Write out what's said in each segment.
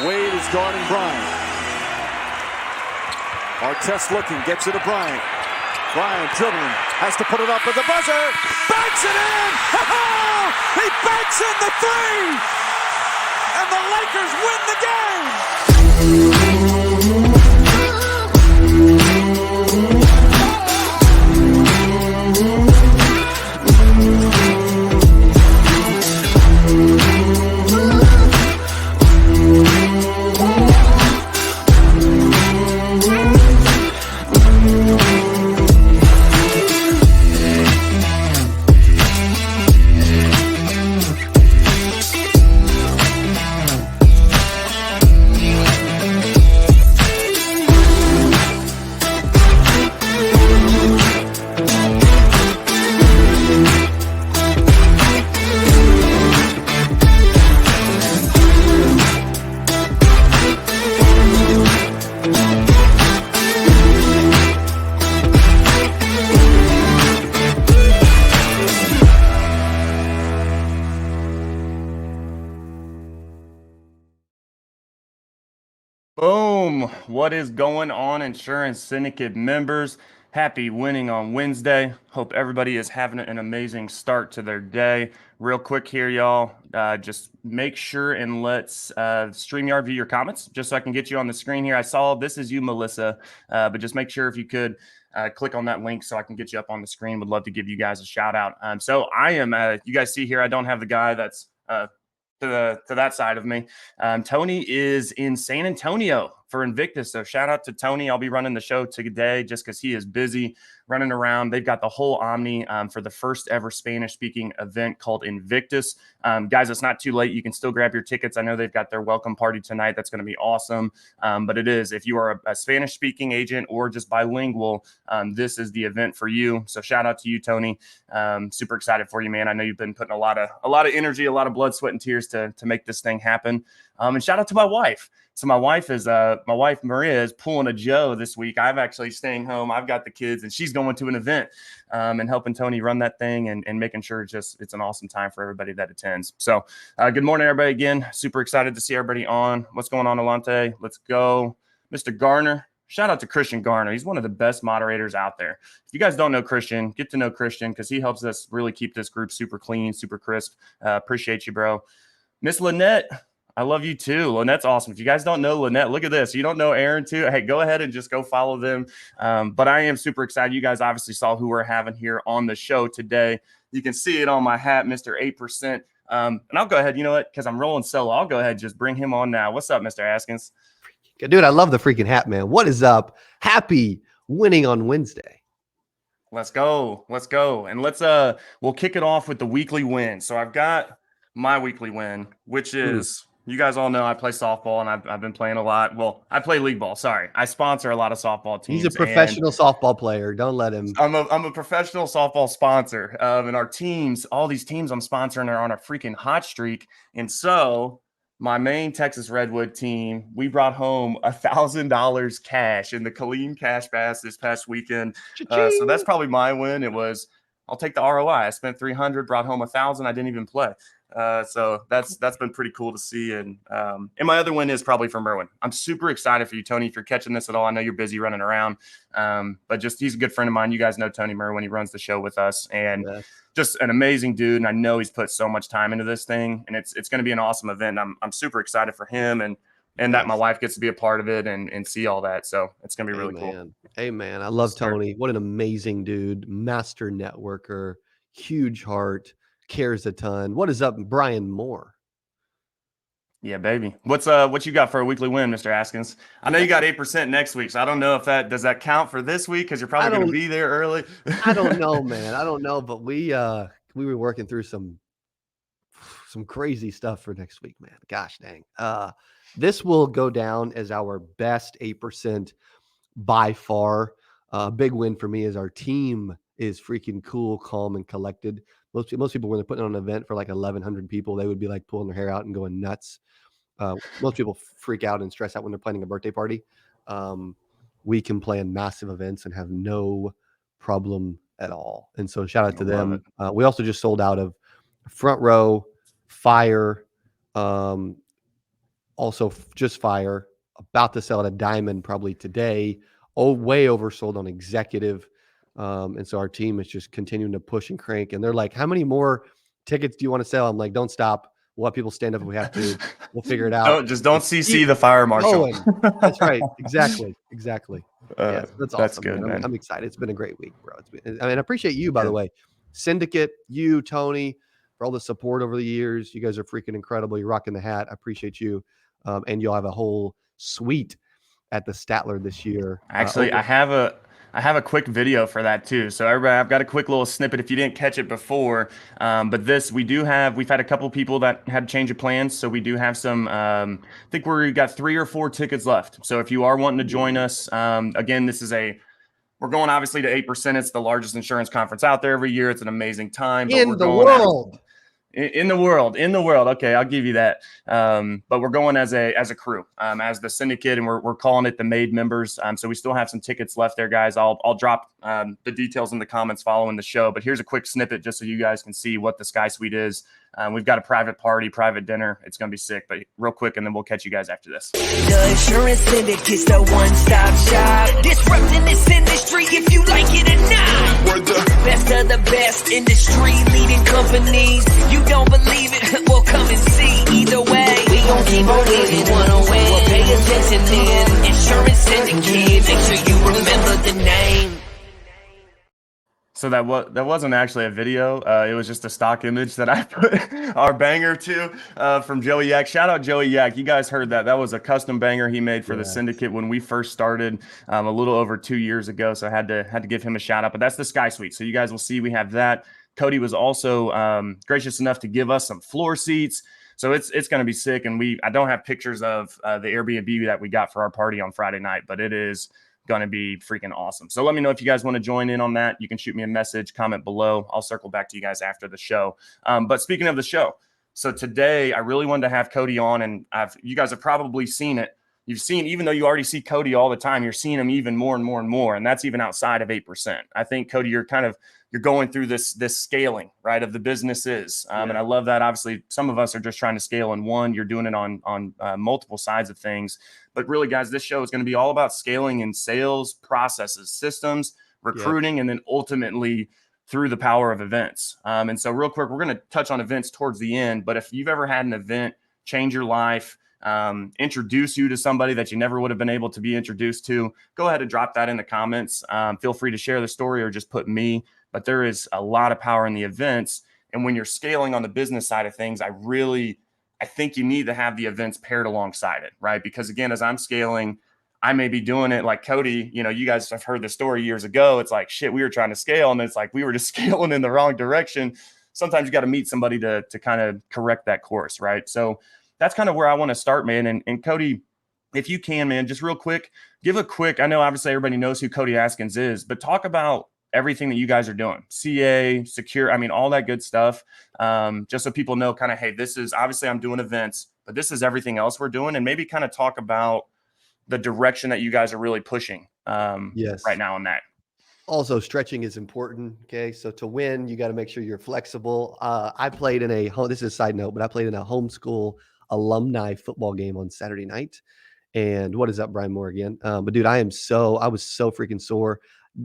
Wade is guarding Bryant. Artest looking, gets it to Bryant. Bryant dribbling, has to put it up with the buzzer. Banks it in! He banks in the three! And the Lakers win the game! Boom! What is going on, Insurance Syndicate members? Happy winning on Wednesday. Hope everybody is having an amazing start to their day. Real quick here, y'all. Just make sure and let's StreamYard view your comments just so I can get you on the screen here. I saw this is you, Melissa, but just make sure if you could click on that link so I can get you up on the screen. Would love to give you guys a shout out. So I am, you guys see here, I don't have the guy that's to that side of me. Tony is in San Antonio for Invictus. So shout out to Tony. I'll be running the show today just because he is busy running around. They've got the whole Omni for the first ever Spanish speaking event called Invictus. Guys, it's not too late. You can still grab your tickets. I know they've got their welcome party tonight. That's going to be awesome. But it is, if you are a Spanish speaking agent or just bilingual, this is the event for you. So shout out to you, Tony. Super excited for you, man. I know you've been putting a lot of energy, a lot of blood, sweat, and tears to make this thing happen. And shout out to my wife. So my wife Maria is pulling a Joe this week. I'm actually staying home. I've got the kids, and she's going to an event and helping Tony run that thing and making sure it's an awesome time for everybody that attends. So good morning, everybody. Again, super excited to see everybody on. What's going on, Alante? Let's go, Mr. Garner. Shout out to Christian Garner. He's one of the best moderators out there. If you guys don't know Christian, get to know Christian because he helps us really keep this group super clean, super crisp. Appreciate you, bro. Miss Lynette, I love you too. Lynette's awesome. If you guys don't know Lynette, look at this. You don't know Aaron too? Hey, go ahead and just go follow them. But I am super excited. You guys obviously saw who we're having here on the show today. You can see it on my hat, Mr. 8%. And I'll go ahead, you know what? Because I'm rolling solo, I'll go ahead and just bring him on now. What's up, Mr. Askins? Dude, I love the freaking hat, man. What is up? Happy winning on Wednesday. Let's go. And we'll kick it off with the weekly win. So I've got my weekly win, which is, you guys all know I play softball and I've been playing a lot. Well, I play league ball. Sorry. I sponsor a lot of softball teams. He's a professional softball player. Don't let him. I'm a professional softball sponsor. And our teams, all these teams I'm sponsoring are on a freaking hot streak. And so my main Texas Redwood team, we brought home $1,000 cash in the Colleen Cash Bass this past weekend. So that's probably my win. I'll take the ROI. I spent $300, brought home $1,000. I didn't even play. So that's been pretty cool to see. And my other win is probably for Merwin. I'm super excited for you, Tony, if you're catching this at all. I know you're busy running around, but just he's a good friend of mine. You guys know Tony Merwin. He runs the show with us, and just an amazing dude. And I know he's put so much time into this thing, and it's going to be an awesome event. I'm super excited for him and that my wife gets to be a part of it and see all that. So it's going to be really cool. Hey, man. I love Tony. What an amazing dude. Master networker, huge heart, cares a ton. What is up, Brian Moore? Yeah, baby. What you got for a weekly win, Mr. Askins? I know you got 8% next week, so I don't know if does that count for this week because you're probably going to be there early. I don't know, man. I don't know, but we were working through some crazy stuff for next week, man. Gosh dang. This will go down as our best 8% by far. Big win for me is our team is freaking cool, calm, and collected. Most people, when they're putting on an event for like 1,100 people, they would be like pulling their hair out and going nuts. Most people freak out and stress out when they're planning a birthday party. We can plan massive events and have no problem at all. And so shout out to them. We also just sold out of Front Row, Fire, Also just fire, about to sell at a diamond probably today. Way oversold on executive. And so our team is just continuing to push and crank. And they're like, how many more tickets do you want to sell? I'm like, don't stop. We'll have people stand up if we have to. We'll figure it out. Don't Just CC keep the fire marshal. going. That's right. Exactly. Yes, that's That's awesome, good, man. I'm excited. It's been a great week, bro. I appreciate you, by the way. Syndicate, you, Tony, for all the support over the years. You guys are freaking incredible. You're rocking the hat. I appreciate you. And you'll have a whole suite at the Statler this year. Actually, I have a quick video for that too. So everybody, I've got a quick little snippet if you didn't catch it before. But we've had a couple people that had a change of plans. So we do have some, I think we've got 3 or 4 tickets left. So if you are wanting to join us, again, we're going obviously to 8%. It's the largest insurance conference out there every year. It's an amazing time. But in the world. In the world. Okay, I'll give you that. But we're going as a crew, as the syndicate, and we're calling it the Made members. So we still have some tickets left there, guys. I'll drop the details in the comments following the show. But here's a quick snippet just so you guys can see what the Sky Suite is. We've got a private party, private dinner. It's going to be sick, but real quick, and then we'll catch you guys after this. The insurance syndicate's the one-stop shop. Disrupting this industry if you like it or not. We're the best of the best industry leading companies. You don't believe it? Well, come and see. Either way, we gon' keep on winning. Wanna win? Well, pay attention then. Insurance syndicate. Make sure you remember the name. So that wasn't actually a video. It was just a stock image that I put our banger to from Joey Yak. Shout out Joey Yak. You guys heard that. That was a custom banger he made for the syndicate when we first started a little over 2 years ago. So I had to give him a shout out. But that's the Sky Suite. So you guys will see we have that. Cody was also gracious enough to give us some floor seats. So it's going to be sick. And I don't have pictures of the Airbnb that we got for our party on Friday night, but it is going to be freaking awesome. So let me know if you guys want to join in on that. You can shoot me a message, comment below. I'll circle back to you guys after the show. But speaking of the show, so today I really wanted to have Cody on, and you guys have probably seen it. You've seen, even though you already see Cody all the time, you're seeing him even more and more and more. And that's even outside of 8%. I think, Cody, you're going through this scaling, right, of the businesses. And I love that. Obviously, some of us are just trying to scale in one. You're doing it on multiple sides of things. But really, guys, this show is going to be all about scaling in sales, processes, systems, recruiting, and then ultimately through the power of events. And so real quick, we're going to touch on events towards the end. But if you've ever had an event change your life, introduce you to somebody that you never would have been able to be introduced to, go ahead and drop that in the comments. Feel free to share the story or just put me. But there is a lot of power in the events. And when you're scaling on the business side of things, I think you need to have the events paired alongside it, right? Because again, as I'm scaling, I may be doing it like Cody, you guys have heard the story years ago. It's like, shit, we were trying to scale, and it's like we were just scaling in the wrong direction. Sometimes you got to meet somebody to kind of correct that course, right? So that's kind of where I want to start, man. And Cody, if you can, man, just real quick, I know obviously everybody knows who Cody Askins is, but talk about everything that you guys are doing, CA, secure, all that good stuff. Just so people know kind of, hey, this is obviously I'm doing events, but this is everything else we're doing, and maybe kind of talk about the direction that you guys are really pushing right now on that. Also, stretching is important. Okay. So to win, you got to make sure you're flexible. I played in this is a side note, but I played in a homeschool alumni football game on Saturday night. And what is up, Brian Moore again? But dude, I was so freaking sore.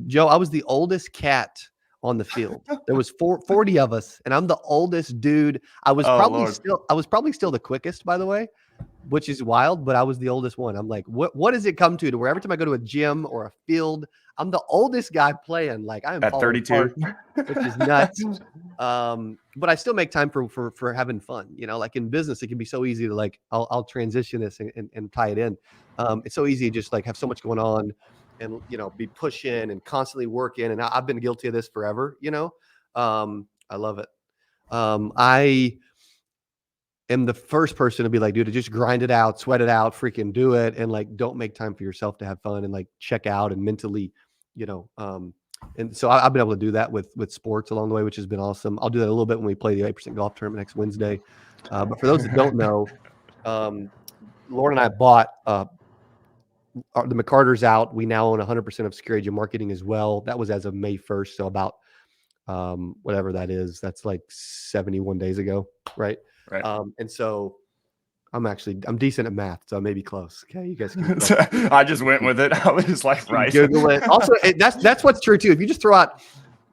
Joe, I was the oldest cat on the field. There was 40 of us, and I'm the oldest dude. I was probably still the quickest, by the way, which is wild, but I was the oldest one. I'm like, what does it come to where every time I go to a gym or a field, I'm the oldest guy playing. Like I am at 32, apart, which is nuts. But I still make time for having fun. Like in business, it can be so easy to like, I'll transition this and tie it in. It's so easy to just like have so much going on and, be pushing and constantly working. And I've been guilty of this forever, I love it. I am the first person to be like, dude, to just grind it out, sweat it out, freaking do it. And like, don't make time for yourself to have fun and like check out and mentally, and so I've been able to do that with sports along the way, which has been awesome. I'll do that a little bit when we play the 8% golf tournament next Wednesday. But for those that don't know, Lauren and I bought the McCarter's out. We now own 100% of Secure Agent Marketing as well. That was as of May 1st. So about whatever that is, that's like 71 days ago. Right. Right. And so I'm decent at math, so I may be close. Okay, you guys can. I just went with it. I was like, right. Google it. Also, that's what's true too. If you just throw out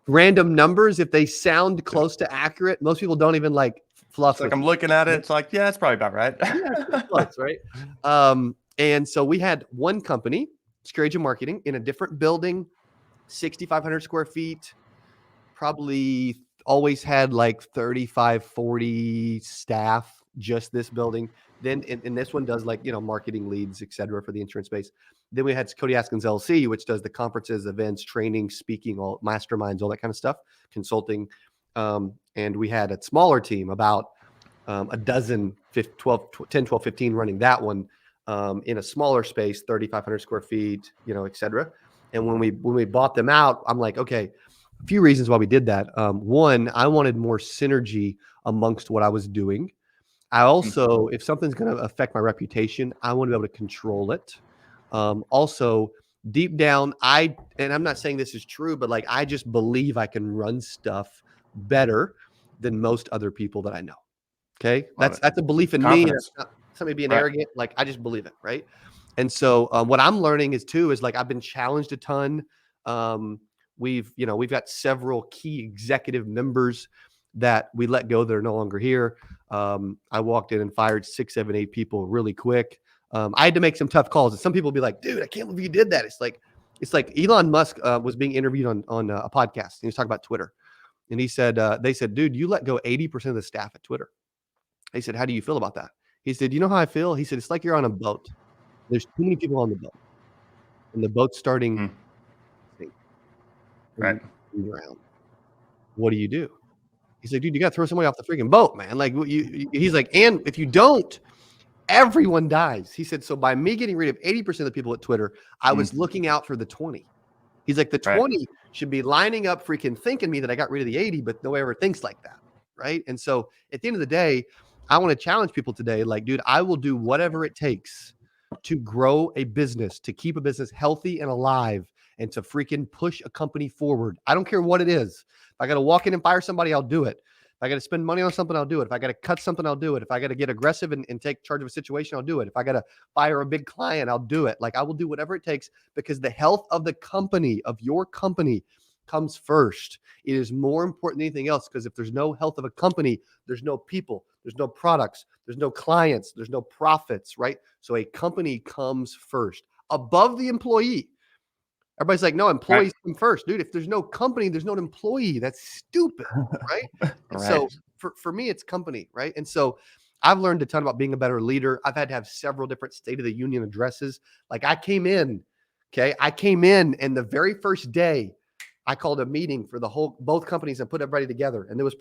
random numbers, if they sound close to accurate, most people don't even like fluff. It's like I'm looking at it. It's like, yeah, it's probably about right. Yeah, it's close, right? And so we had one company, Scrager Marketing, in a different building, 6,500 square feet, probably always had like 35, 40 staff, just this building. Then and this one does like, marketing leads, et cetera, for the insurance space. Then we had Cody Askins LC, which does the conferences, events, training, speaking, all masterminds, all that kind of stuff, consulting. And we had a smaller team, about a dozen, 10, 12, 15 running that one in a smaller space, 3,500 square feet, et cetera. And when we bought them out, I'm like, okay, a few reasons why we did that. One, I wanted more synergy amongst what I was doing. I also, if something's going to affect my reputation, I want to be able to control it. Also, deep down, and I'm not saying this is true, but like I just believe I can run stuff better than most other people that I know. Okay, that's a belief in me. That's not somebody being arrogant. Like I just believe it, right? And so what I'm learning is like I've been challenged a ton. We've got several key executive members that we let go that are no longer here. I walked in and fired 6, 7, 8 people really quick. I had to make some tough calls. And some people be like, dude, I can't believe you did that. It's like Elon Musk was being interviewed on a podcast. And he was talking about Twitter. And he said, they said, dude, you let go 80% of the staff at Twitter. He said, how do you feel about that? He said, you know how I feel? He said, it's like you're on a boat. There's too many people on the boat. And the boat's starting to sink. Right. Around. What do you do? He's like, dude, you got to throw somebody off the freaking boat, man. Like, he's like, and if you don't, everyone dies. He said, so by me getting rid of 80% of the people at Twitter, I was looking out for the 20. He's like, the 20 should be lining up freaking thinking me that I got rid of the 80, but nobody ever thinks like that. Right. And so at the end of the day, I want to challenge people today. Like, dude, I will do whatever it takes to grow a business, to keep a business healthy and alive, and to freaking push a company forward. I don't care what it is. If I got to walk in and fire somebody, I'll do it. If I got to spend money on something, I'll do it. If I got to cut something, I'll do it. If I got to get aggressive and take charge of a situation, I'll do it. If I got to fire a big client, I'll do it. Like, I will do whatever it takes, because the health of the company, of your company, comes first. It is more important than anything else, because if there's no health of a company, there's no people, there's no products, there's no clients, there's no profits, right? So a company comes first above the employee. Everybody's like, no, employees come first. Dude, if there's no company, there's no employee. That's stupid, right? So for me, it's company, right? And so I've learned a ton about being a better leader. I've had to have several different State of the Union addresses. Like I came in, and the very first day I called a meeting for both companies and put everybody together. And there was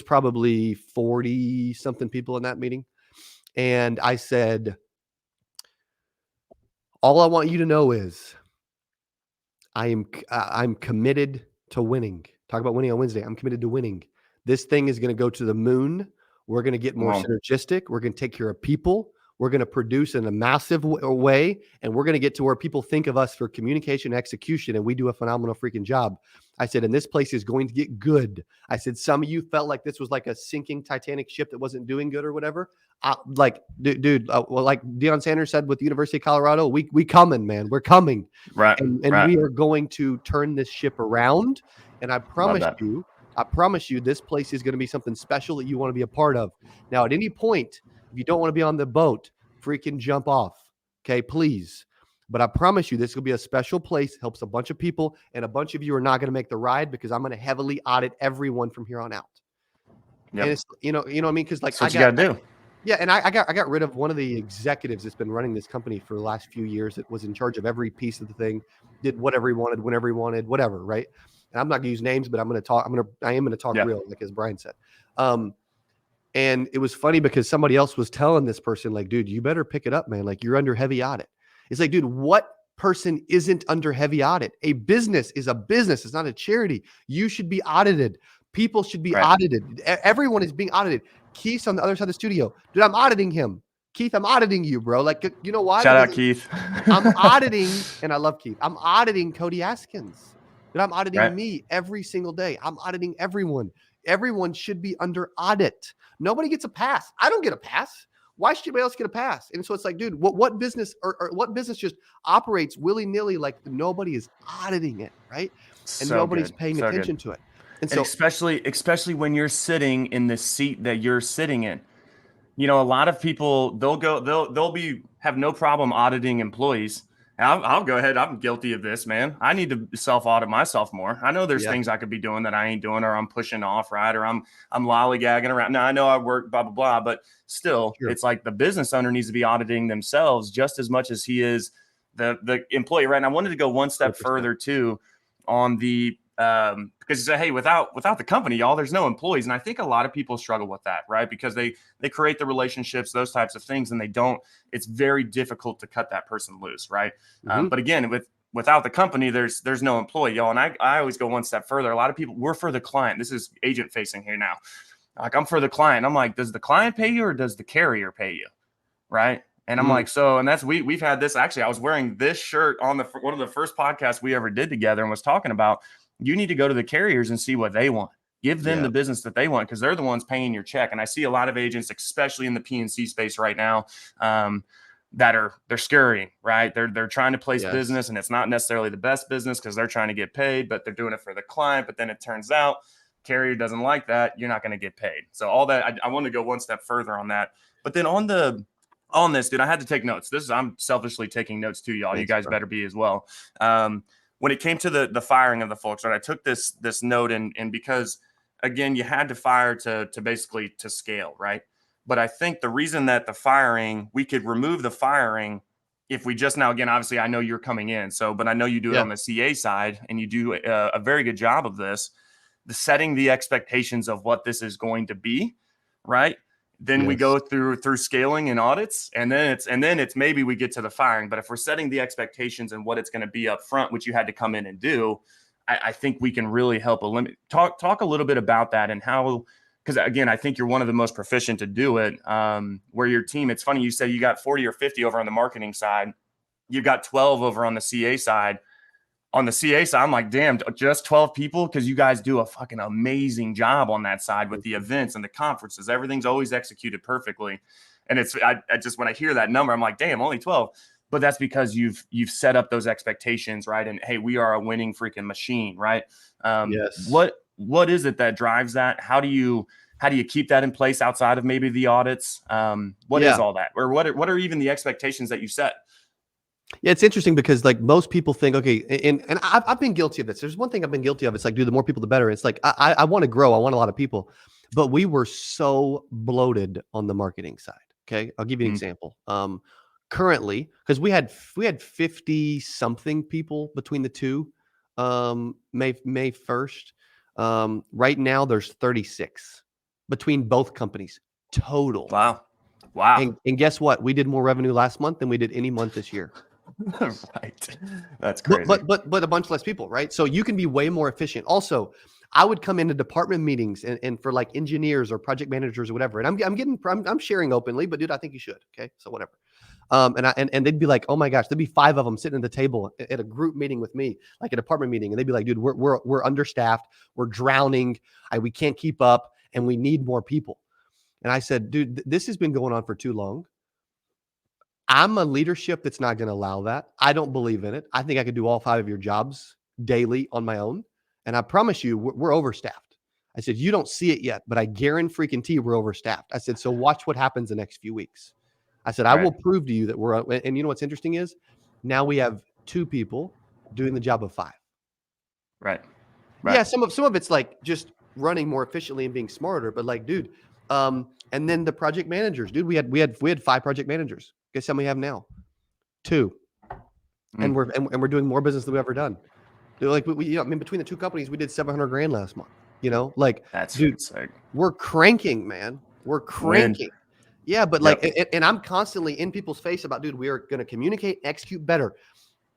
probably 40 something people in that meeting. And I said, all I want you to know is I'm committed to winning. Talk about winning on Wednesday. I'm committed to winning. This thing is going to go to the moon. We're going to get more synergistic. We're going to take care of people. We're going to produce in a massive way, and we're going to get to where people think of us for communication, execution, and we do a phenomenal freaking job. I said, and this place is going to get good. I said, some of you felt like this was like a sinking Titanic ship that wasn't doing good or whatever. Like Deion Sanders said with the University of Colorado, we coming, man. We're coming. Right. And we are going to turn this ship around. And I promise you, this place is going to be something special that you want to be a part of. Now, at any point, if you don't want to be on the boat, freaking jump off. Okay, please. But I promise you, this will be a special place. Helps a bunch of people, and a bunch of you are not going to make the ride, because I'm going to heavily audit everyone from here on out. Yep. And it's, you know what I mean? Because like, that's what you got to do. Yeah, and I got rid of one of the executives that's been running this company for the last few years. That was in charge of every piece of the thing, did whatever he wanted, whenever he wanted, whatever, right? And I'm not gonna use names, but I am gonna talk real, like as Brian said. And it was funny because somebody else was telling this person, like, dude, you better pick it up, man. Like, you're under heavy audit. It's like, dude, what person isn't under heavy audit? A business is a business. It's not a charity. You should be audited. People should be audited. Everyone is being audited. Keith's on the other side of the studio. Dude, I'm auditing him. Keith, I'm auditing you, bro. Like, you know why? Shout out, Keith. I'm auditing, and I love Keith. I'm auditing Cody Askins. Dude, I'm auditing me every single day. I'm auditing everyone. Everyone should be under audit. Nobody gets a pass. I don't get a pass. Why should anybody else get a pass? And so it's like, dude, what business or what business just operates willy-nilly like nobody is auditing it, right? And So nobody's good. paying So attention good. to it. And And so especially when you're sitting in the seat that you're sitting in. You know, a lot of people they'll have no problem auditing employees. And I'll go ahead. I'm guilty of this, man. I need to self audit myself more. I know there's yeah, things I could be doing that I ain't doing, or I'm pushing off, right? Or I'm lollygagging around. Now I know I work, blah blah blah, but still, sure. it's like the business owner needs to be auditing themselves just as much as he is the employee, right? And I wanted to go one step 100%. further too on the because you say, hey, without the company, y'all, there's no employees, and I think a lot of people struggle with that, right? Because they create the relationships, those types of things, and they don't. It's very difficult to cut that person loose, right? Mhm. But again, without the company, there's no employee, y'all. And I always go one step further. A lot of people, we're for the client. This is agent facing here now. Like, I'm for the client. I'm like, does the client pay you or does the carrier pay you, right? And I'm like, so, and that's we've had this. Actually, I was wearing this shirt on one of the first podcasts we ever did together, and was talking about, you need to go to the carriers and see what they want. Give them Yeah. the business that they want, because they're the ones paying your check. And I see a lot of agents, especially in the P&C space right now, they're scurrying, right? They're trying to place Yes. business, and it's not necessarily the best business because they're trying to get paid, but they're doing it for the client. But then it turns out carrier doesn't like that. You're not going to get paid. So all that, I want to go one step further on that. But then on this, dude, I had to take notes. I'm selfishly taking notes too, y'all. Thanks, you guys bro. better be as well. When it came to the firing of the folks, right, I took this note, and because again, you had to fire to basically to scale, right? But I think the reason that the firing, we could remove the firing if we just now, again, obviously I know you're coming in, but I know you do it Yeah. on the CA side, and you do a very good job of this, the setting the expectations of what this is going to be, right? Then we Yes. go through scaling and audits, and then it's maybe we get to the firing. But if we're setting the expectations and what it's going to be up front, which you had to come in and do, I think we can really help eliminate. Talk a little bit about that and how, because again, I think you're one of the most proficient to do it. Where your team, it's funny you say you got 40 or 50 over on the marketing side, you've got 12 over on the CA side. On the CA side, I'm like, damn, just 12 people? Because you guys do a fucking amazing job on that side with the events and the conferences. Everything's always executed perfectly. And I just, when I hear that number, I'm like, damn, only 12. But that's because you've set up those expectations, right? And hey, we are a winning freaking machine, right? Yes. What is it that drives that? How do you keep that in place outside of maybe the audits? What is all that? Or what are even the expectations that you set? Yeah, it's interesting because like most people think, okay, and I've been guilty of this. There's one thing I've been guilty of. It's like, dude, the more people, the better. It's like I want to grow. I want a lot of people, but we were so bloated on the marketing side. Okay, I'll give you an example. Currently, because we had 50 something people between the two, May 1st. Right now there's 36 between both companies total. Wow. And guess what? We did more revenue last month than we did any month this year. Right. That's crazy. But a bunch less people, right? So you can be way more efficient. Also, I would come into department meetings and for like engineers or project managers or whatever. And I'm sharing openly, but dude, I think you should. Okay. So whatever. And they'd be like, oh my gosh, there'd be 5 of them sitting at the table at a group meeting with me, like a department meeting. And they'd be like, dude, we're understaffed. We're drowning. We can't keep up and we need more people. And I said, dude, this has been going on for too long. I'm a leadership that's not going to allow that. I don't believe in it. I think I could do all 5 of your jobs daily on my own. And I promise you, we're overstaffed. I said, you don't see it yet, but I guarantee we're overstaffed. I said, so watch what happens the next few weeks. I said, I will prove to you that we're, and you know what's interesting is now we have 2 people doing the job of 5. Right. Yeah. Some of it's like just running more efficiently and being smarter, but like, dude, and then the project managers, dude, we had 5 project managers. Guess how many we have now? 2. And we're doing more business than we've ever done. They're like, I mean, between the 2 companies, we did $700,000 last month. You know, like that's dude, sick. We're cranking, man. We're cranking. Yeah, but like, and I'm constantly in people's face about, dude, we are going to communicate, execute better.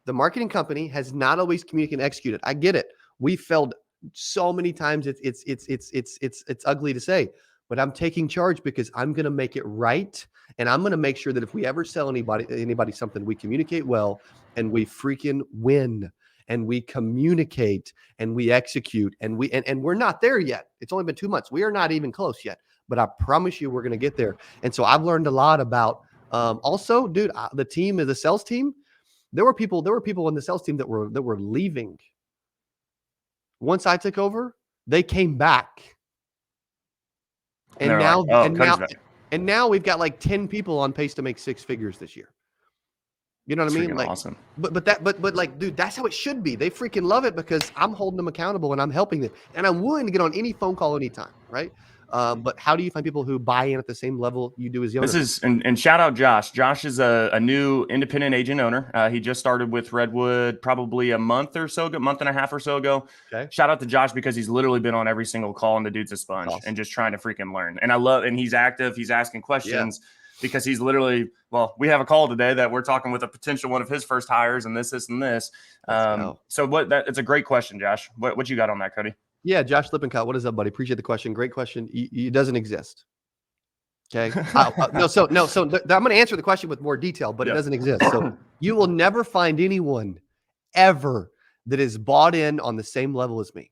The marketing company has not always communicated and executed. I get it. We failed so many times. It's ugly to say, but I'm taking charge because I'm going to make it right. And I'm going to make sure that if we ever sell anybody something, we communicate well and we freaking win and we communicate and we execute and we're not there yet. It's only been 2 months. We are not even close yet, but I promise you we're going to get there. And so I've learned a lot about also, dude, the team is the sales team. There were people in the sales team that were leaving. Once I took over, they came back. And now, like, oh, and now we've got like 10 people on pace to make 6 figures this year. You know what I mean? Like, awesome. But like, dude, that's how it should be. They freaking love it because I'm holding them accountable and I'm helping them, and I'm willing to get on any phone call anytime, right? But how do you find people who buy in at the same level you do as the owner? This is and shout out Josh. Josh is a new independent agent owner. He just started with Redwood probably a month and a half or so ago. Okay. Shout out to Josh because he's literally been on every single call, and the dude's a sponge and just trying to freaking learn. And and he's active. He's asking questions because he's literally, we have a call today that we're talking with a potential one of his first hires and this, and this. So it's a great question, Josh. What you got on that, Cody? Yeah, Josh Lippincott. What is up, buddy? Appreciate the question. Great question. It doesn't exist. Okay. I'm going to answer the question with more detail, but it doesn't exist. So you will never find anyone ever that is bought in on the same level as me.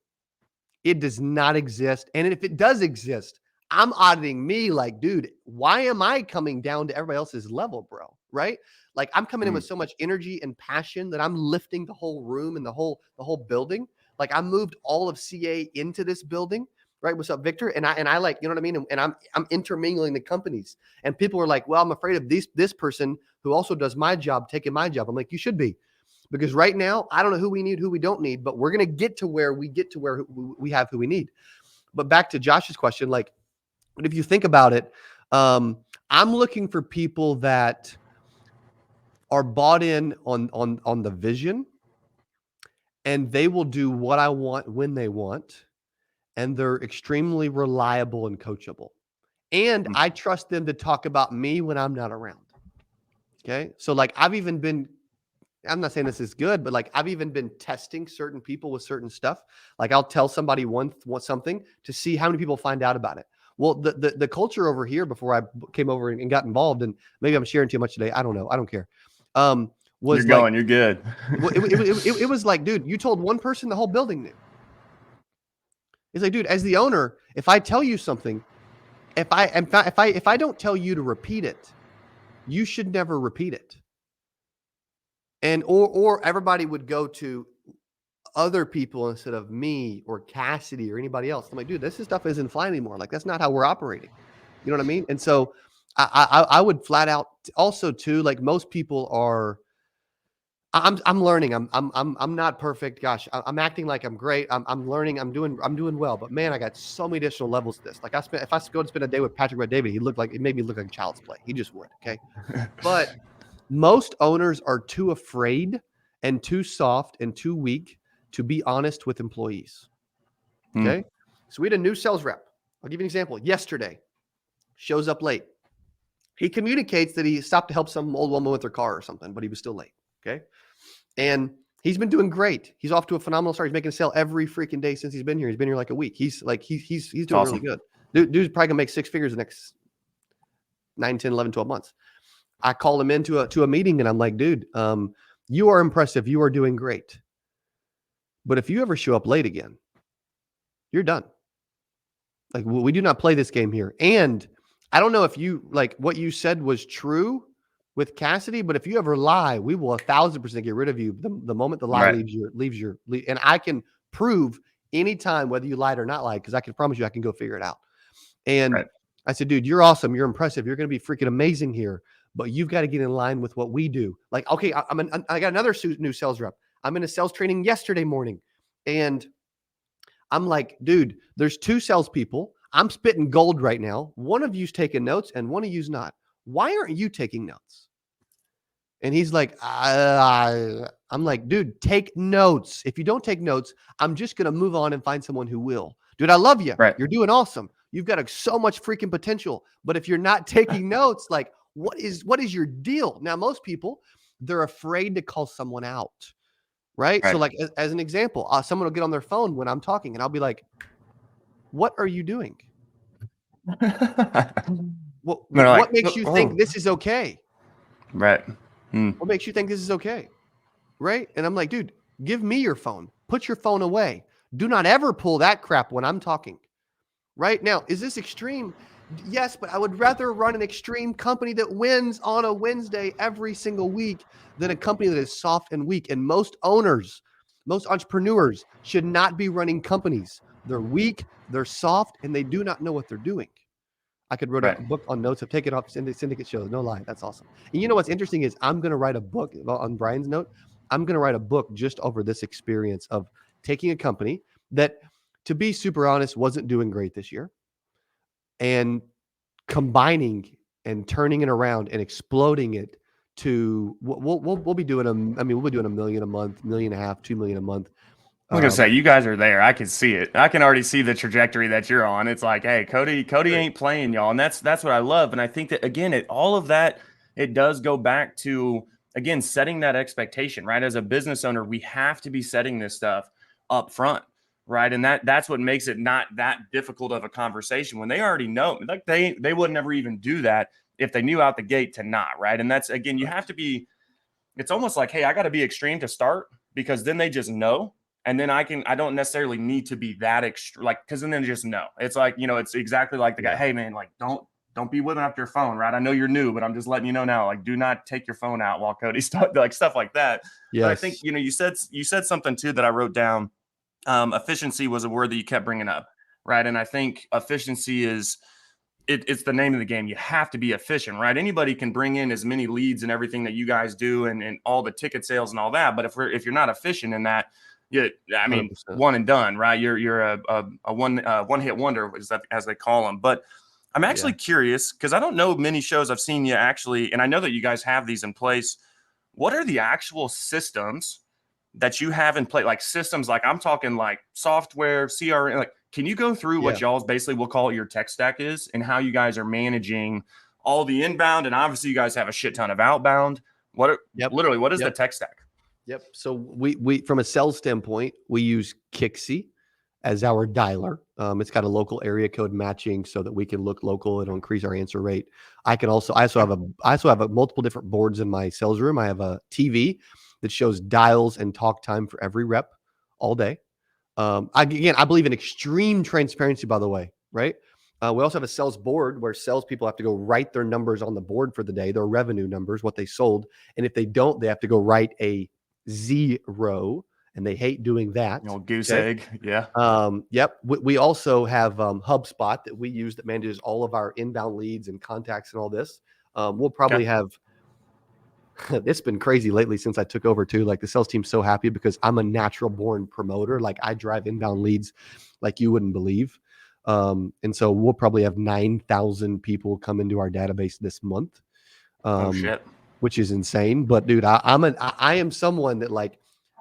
It does not exist. And if it does exist, I'm auditing me like, dude, why am I coming down to everybody else's level, bro? Right? Like I'm coming in with so much energy and passion that I'm lifting the whole room and the whole building. Like I moved all of CA into this building, right? What's up, Victor? And I like, you know what I mean? And I'm intermingling the companies, and people are like, well, I'm afraid of this person who also does my job, taking my job. I'm like, you should be, because right now, I don't know who we need, who we don't need, but we're going to get to where we have who we need. But back to Josh's question, like, if you think about it, I'm looking for people that are bought in on the vision, and they will do what I want when they want, and they're extremely reliable and coachable. And I trust them to talk about me when I'm not around. Okay. So like I'm not saying this is good, but like I've even been testing certain people with certain stuff. Like I'll tell somebody something to see how many people find out about it. Well, the culture over here before I came over and got involved, and maybe I'm sharing too much today. I don't know. I don't care. You're good. It was like, dude, you told one person, the whole building knew. It's like, dude, as the owner, if I tell you something, if I don't tell you to repeat it, you should never repeat it. And or everybody would go to other people instead of me or Cassidy or anybody else. I'm like, dude, this stuff isn't flying anymore. Like that's not how we're operating. You know what I mean? And so I would flat out also too, like most people are. I'm learning. I'm not perfect. Gosh, I'm acting like I'm great. I'm learning. I'm doing well. But man, I got so many additional levels to this. Like if I go to spend a day with Patrick Red-David, it made me look like child's play. He just would. Okay. But most owners are too afraid and too soft and too weak to be honest with employees. Okay. So we had a new sales rep. I'll give you an example. Yesterday, shows up late. He communicates that he stopped to help some old woman with her car or something, but he was still late. Okay. And he's been doing great. He's off to a phenomenal start. He's making a sale every freaking day since he's been here. He's been here like a week. He's doing awesome. really good. Dude's probably gonna make 6 figures the next 9, 10, 11, 12 months. I called him into a meeting and I'm like, dude, you are impressive. You are doing great. But if you ever show up late again, you're done. Like we do not play this game here. And I don't know if you like what you said was true with Cassidy, but if you ever lie, we will 1,000% get rid of you the moment the lie leaves your. And I can prove anytime whether you lied or not lied, because I can promise you I can go figure it out. And I said, dude, you're awesome. You're impressive. You're going to be freaking amazing here, but you've got to get in line with what we do. Like, okay, I got another new sales rep. I'm in a sales training yesterday morning, and I'm like, dude, there's 2 salespeople. I'm spitting gold right now. One of you's taking notes and one of you's not. Why aren't you taking notes? And he's like, I'm like, dude, take notes. If you don't take notes, I'm just going to move on and find someone who will. Dude, I love you. Right. You're doing awesome. You've got so much freaking potential. But if you're not taking notes, like what is your deal? Now, most people, they're afraid to call someone out. Right. So like, as an example, someone will get on their phone when I'm talking and I'll be like, what are you doing? What makes you think this is okay? Right. What makes you think this is okay? Right. And I'm like, dude, give me your phone. Put your phone away. Do not ever pull that crap when I'm talking. Right now, is this extreme? Yes, but I would rather run an extreme company that wins on a Wednesday every single week than a company that is soft and weak. And most owners, most entrepreneurs should not be running companies. They're weak, they're soft, and they do not know what they're doing. I could write a Right. book on notes of taking off syndicate shows. No lie. That's awesome. And you know what's interesting is I'm going to write a book on Brian's note. I'm going to write a book just over this experience of taking a company that, to be super honest, wasn't doing great this year and combining and turning it around and exploding it to we'll be doing we'll be doing $1 million a month, $1.5 million, $2 million a month. I was gonna say you guys are there. I can see it. I can already see the trajectory that you're on. It's like, hey, Cody ain't playing, y'all, and that's what I love. And I think that again, all of that it does go back to again setting that expectation, right? As a business owner, we have to be setting this stuff up front, right? And that's what makes it not that difficult of a conversation when they already know. Like they would never even do that if they knew out the gate to not, right? And that's again, you have to be. It's almost like, hey, I got to be extreme to start because then they just know. And then I don't necessarily need to be that extreme, like, because then they just know. It's like, it's exactly like the guy, hey man, like don't be whipping up your phone, right? I know you're new, but I'm just letting you know now, like, do not take your phone out while Cody's like stuff like that. Yes. But I think, you said something too that I wrote down. Efficiency was a word that you kept bringing up, right? And I think efficiency is, it's the name of the game. You have to be efficient, right? Anybody can bring in as many leads and everything that you guys do and all the ticket sales and all that. But if you're not efficient in that, I mean, 100%. one and done, right? You're a one hit wonder, as they call them. But I'm actually curious because I don't know many shows I've seen you actually, and I know that you guys have these in place. What are the actual systems that you have in place? Like systems, like I'm talking like software, CRM. Like, can you go through what y'all's basically we'll call it your tech stack is and how you guys are managing all the inbound? And obviously, you guys have a shit ton of outbound. Literally, what is the tech stack? Yep. So we from a sales standpoint, we use Kixie as our dialer. It's got a local area code matching so that we can look local. It'll increase our answer rate. I also have multiple different boards in my sales room. I have a TV that shows dials and talk time for every rep all day. I believe in extreme transparency, by the way, right? We also have a sales board where salespeople have to go write their numbers on the board for the day, their revenue numbers, what they sold. And if they don't, they have to go write a 0, and they hate doing that. Goose egg. Yeah. Yep. We also have HubSpot that we use that manages all of our inbound leads and contacts and all this. We'll probably have, it's been crazy lately since I took over too. Like the sales team's so happy because I'm a natural born promoter. Like I drive inbound leads like you wouldn't believe. And so we'll probably have 9,000 people come into our database this month. Oh shit. Which is insane. But dude, I am someone that like,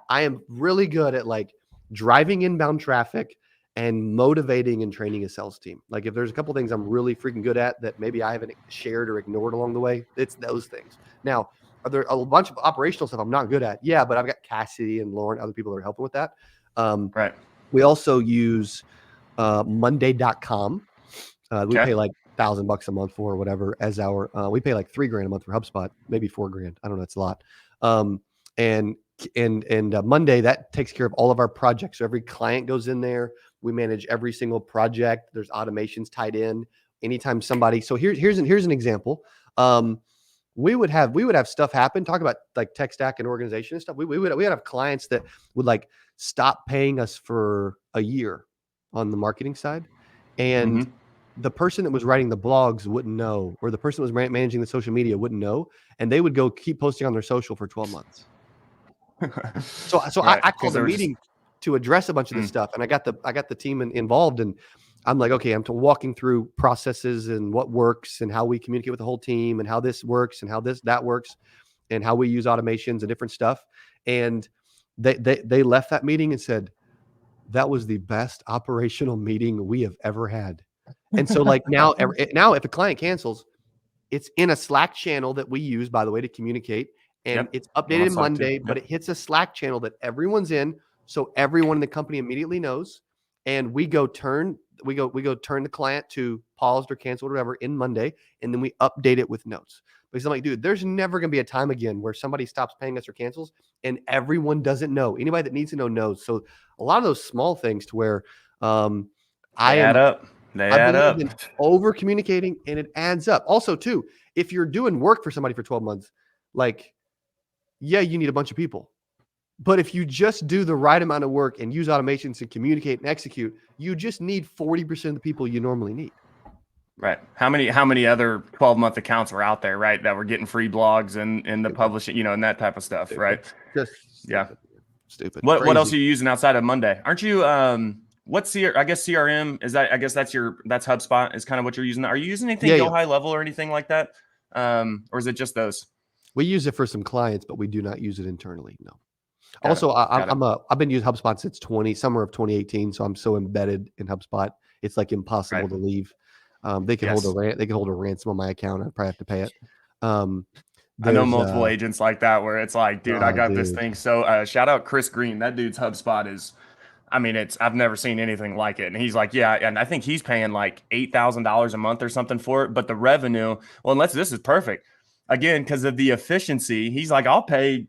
I am really good at like driving inbound traffic and motivating and training a sales team. Like if there's a couple things I'm really freaking good at that maybe I haven't shared or ignored along the way, it's those things. Now, are there a bunch of operational stuff I'm not good at? Yeah, but I've got Cassidy and Lauren, other people that are helping with that. Right. We also use Monday.com. We pay like $1,000 a month for or whatever as our, we pay like $3,000 a month for HubSpot, maybe $4,000. I don't know. It's a lot. And Monday that takes care of all of our projects. So every client goes in there. We manage every single project. There's automations tied in anytime somebody. So here's an example. We would have stuff happen. Talk about like tech stack and organization and stuff. We would have clients that would like stop paying us for a year on the marketing side, and the person that was writing the blogs wouldn't know, or the person that was managing the social media wouldn't know, and they would go keep posting on their social for 12 months. So right, I called a meeting to address a bunch of this stuff, and I got the team involved, and I'm like, okay, I'm walking through processes and what works and how we communicate with the whole team and how this works and how that works and how we use automations and different stuff. And they left that meeting and said, that was the best operational meeting we have ever had. And so like now if a client cancels, it's in a Slack channel that we use, by the way, to communicate. And it's updated Monday, but it hits a Slack channel that everyone's in. So everyone in the company immediately knows. And we go turn the client to paused or canceled or whatever in Monday. And then we update it with notes. Because I'm like, dude, there's never going to be a time again where somebody stops paying us or cancels and everyone doesn't know. Anybody that needs to know knows. So a lot of those small things to where add up. They I add believe up. in over communicating, and it adds up. Also, too, if you're doing work for somebody for 12 months, like, yeah, you need a bunch of people. But if you just do the right amount of work and use automations to communicate and execute, you just need 40% of the people you normally need. Right. How many other 12-month accounts were out there, right, that were getting free blogs and the publishing, and that type of stuff, Stupid. right? Just Yeah. stupid. What else are Crazy. you using outside of Monday? Aren't you what's I guess CRM is that? I guess that's HubSpot is kind of what you're using. Are you using anything Yeah. high level or anything like that? Or is it just those? We use it for some clients, but we do not use it internally. No. Got Also, it. I've been using HubSpot since summer of 2018, so I'm so embedded in HubSpot. It's like impossible Right. to leave. They can hold a ransom on my account. I probably have to pay it. I know multiple agents like that where it's like, dude, I got this thing. So shout out Chris Green. That dude's HubSpot is, I mean, I've never seen anything like it. And he's like, yeah, and I think he's paying like $8,000 a month or something for it. But the revenue, well, this is perfect. Again, because of the efficiency, he's like, I'd pay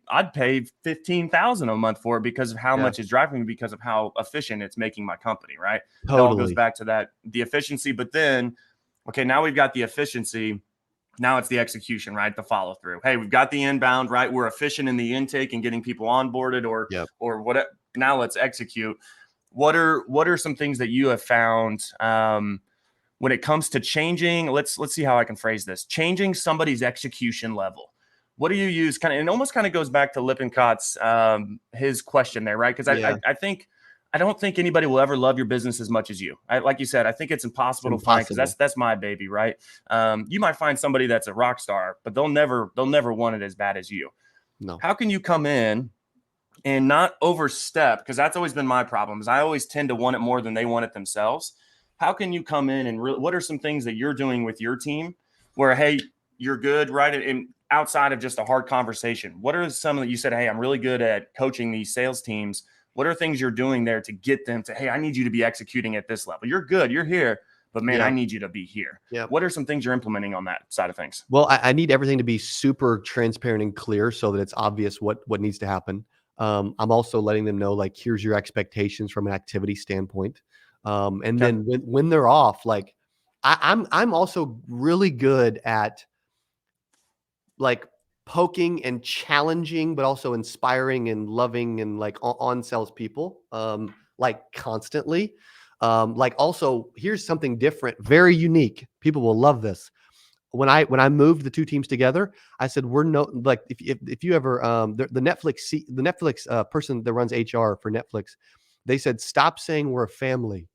$15,000 a month for it because of how much it's driving me, because of how efficient it's making my company, right? It all goes back to that, the efficiency. But then, okay, now we've got the efficiency. Now it's the execution, right? The follow through. Hey, we've got the inbound, right? We're efficient in the intake and getting people onboarded or what. Now let's execute. What are some things that you have found when it comes to changing? Let's see how I can phrase this. Changing somebody's execution level. What do you use? Kind of, it almost kind of goes back to Lippincot's his question there, right? Because I don't think anybody will ever love your business as much as you. Like you said, I think it's impossible to find, because that's my baby, right? You might find somebody that's a rock star, but they'll never want it as bad as you. No. How can you come in and not overstep? Because that's always been my problem. Is I always tend to want it more than they want it themselves. How can you come in and what are some things that you're doing with your team where, hey, you're good, right? And outside of just a hard conversation, what are some that you said, hey, I'm really good at coaching these sales teams. What are things you're doing there to get them to, hey, I need you to be executing at this level. You're good. You're here. But, man, I need you to be here. Yeah. What are some things you're implementing on that side of things? Well, I need everything to be super transparent and clear so that it's obvious what needs to happen. I'm also letting them know, like, here's your expectations from an activity standpoint. And then when they're off, like, I'm also really good at, like, poking and challenging, but also inspiring and loving and, like, on sales people, like, constantly. Like, also, here's something different, very unique. People will love this. When I moved the two teams together, I said, if you ever, the Netflix person that runs HR for Netflix, they said, stop saying we're a family.